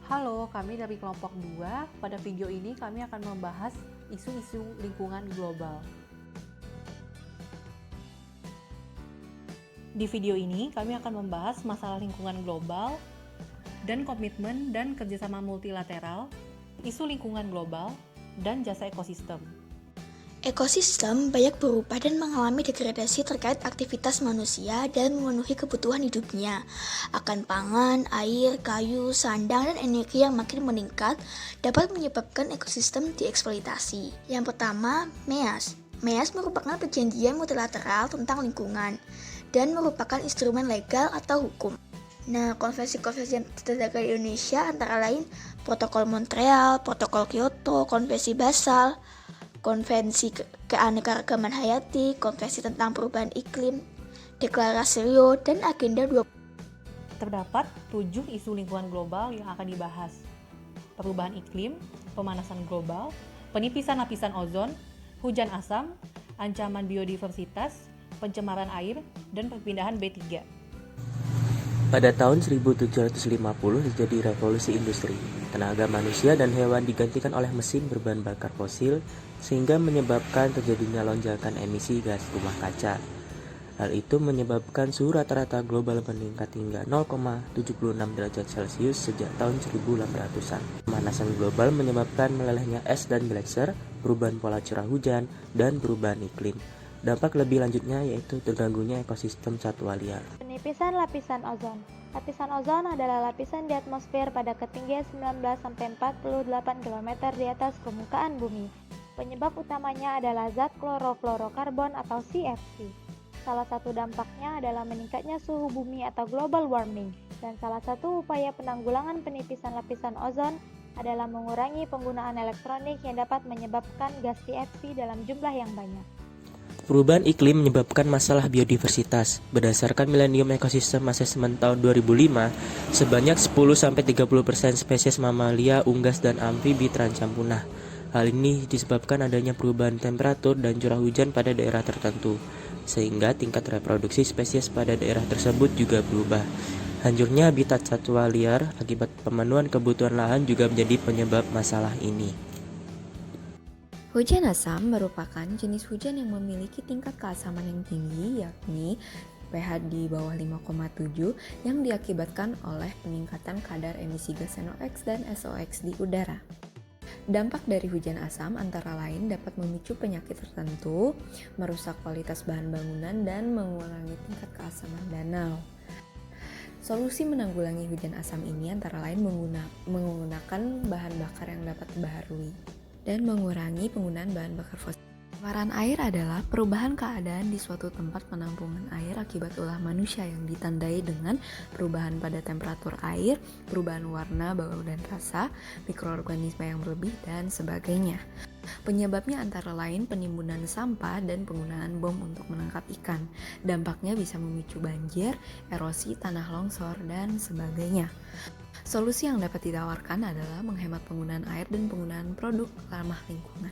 Halo, kami dari kelompok 2. Pada video ini kami akan membahas isu-isu lingkungan global. Di video ini kami akan membahas masalah lingkungan global dan komitmen dan kerjasama multilateral, isu lingkungan global, dan jasa ekosistem. Ekosistem banyak berubah dan mengalami degradasi terkait aktivitas manusia dan memenuhi kebutuhan hidupnya akan pangan, air, kayu, sandang, dan energi yang makin meningkat dapat menyebabkan ekosistem dieksploitasi. Yang pertama, MEAS. MEAS merupakan perjanjian multilateral tentang lingkungan dan merupakan instrumen legal atau hukum. Nah, konvensi-konvensi yang terdapat di Indonesia antara lain Protokol Montreal, Protokol Kyoto, Konvensi Basel, Konvensi Keanekaragaman Hayati, Konvensi tentang Perubahan Iklim, Deklarasi Rio, dan Agenda 20. Terdapat 7 isu lingkungan global yang akan dibahas. Perubahan iklim, pemanasan global, penipisan lapisan ozon, hujan asam, ancaman biodiversitas, pencemaran air, dan perpindahan B3. Pada tahun 1750 terjadi revolusi industri. Tenaga manusia dan hewan digantikan oleh mesin berbahan bakar fosil sehingga menyebabkan terjadinya lonjakan emisi gas rumah kaca. Hal itu menyebabkan suhu rata-rata global meningkat hingga 0,76 derajat Celcius sejak tahun 1800-an. Pemanasan global menyebabkan melelehnya es dan gletser, perubahan pola curah hujan, dan perubahan iklim. Dampak lebih lanjutnya yaitu terganggunya ekosistem satwa liar. Penipisan lapisan ozon. Lapisan ozon adalah lapisan di atmosfer pada ketinggian 19-48 km di atas permukaan bumi. Penyebab utamanya adalah zat klorofluorokarbon atau CFC. Salah satu dampaknya adalah meningkatnya suhu bumi atau global warming. Dan salah satu upaya penanggulangan penipisan lapisan ozon adalah mengurangi penggunaan elektronik yang dapat menyebabkan gas CFC dalam jumlah yang banyak. Perubahan iklim menyebabkan masalah biodiversitas. Berdasarkan Millennium Ecosystem Assessment tahun 2005, sebanyak 10-30% spesies mamalia, unggas, dan amfibi terancam punah. Hal ini disebabkan adanya perubahan temperatur dan curah hujan pada daerah tertentu, sehingga tingkat reproduksi spesies pada daerah tersebut juga berubah. Hancurnya habitat satwa liar akibat pemenuhan kebutuhan lahan juga menjadi penyebab masalah ini. Hujan asam merupakan jenis hujan yang memiliki tingkat keasaman yang tinggi, yakni pH di bawah 5,7 yang diakibatkan oleh peningkatan kadar emisi gas NOx dan SOx di udara. Dampak dari hujan asam antara lain dapat memicu penyakit tertentu, merusak kualitas bahan bangunan, dan mengurangi tingkat keasaman danau. Solusi menanggulangi hujan asam ini antara lain menggunakan bahan bakar yang dapat dibaharui dan mengurangi penggunaan bahan bakar fosil. Pencemaran air adalah perubahan keadaan di suatu tempat penampungan air akibat ulah manusia yang ditandai dengan perubahan pada temperatur air, perubahan warna, bau dan rasa, mikroorganisme yang berlebih, dan sebagainya. Penyebabnya antara lain penimbunan sampah dan penggunaan bom untuk menangkap ikan. Dampaknya bisa memicu banjir, erosi, tanah longsor, dan sebagainya. Solusi yang dapat ditawarkan adalah menghemat penggunaan air dan penggunaan produk ramah lingkungan.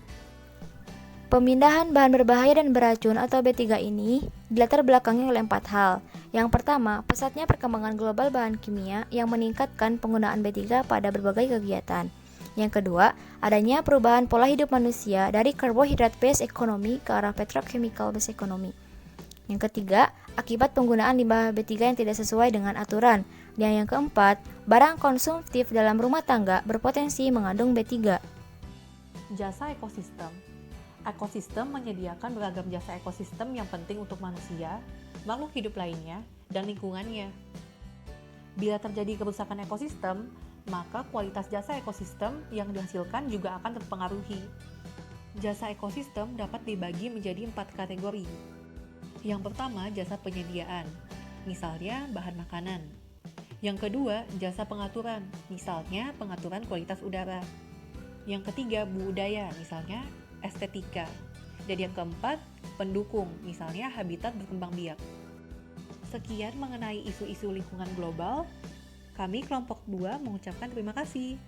Pemindahan bahan berbahaya dan beracun atau B3 ini dilatar belakangi oleh 4 hal. Yang pertama, pesatnya perkembangan global bahan kimia yang meningkatkan penggunaan B3 pada berbagai kegiatan. Yang kedua, adanya perubahan pola hidup manusia dari carbohydrate based economy ke arah petrochemical based economy. Yang ketiga, akibat penggunaan limbah B3 yang tidak sesuai dengan aturan. Dan yang keempat, barang konsumtif dalam rumah tangga berpotensi mengandung B3. Jasa ekosistem. Ekosistem menyediakan beragam jasa ekosistem yang penting untuk manusia, makhluk hidup lainnya, dan lingkungannya. Bila terjadi kerusakan ekosistem, maka kualitas jasa ekosistem yang dihasilkan juga akan terpengaruhi. Jasa ekosistem dapat dibagi menjadi 4 kategori. Yang pertama, jasa penyediaan, misalnya bahan makanan. Yang kedua, jasa pengaturan, misalnya pengaturan kualitas udara. Yang ketiga, budaya, misalnya estetika. Dan yang keempat, pendukung, misalnya habitat berkembang biak. Sekian mengenai isu-isu lingkungan global. Kami kelompok 2 mengucapkan terima kasih.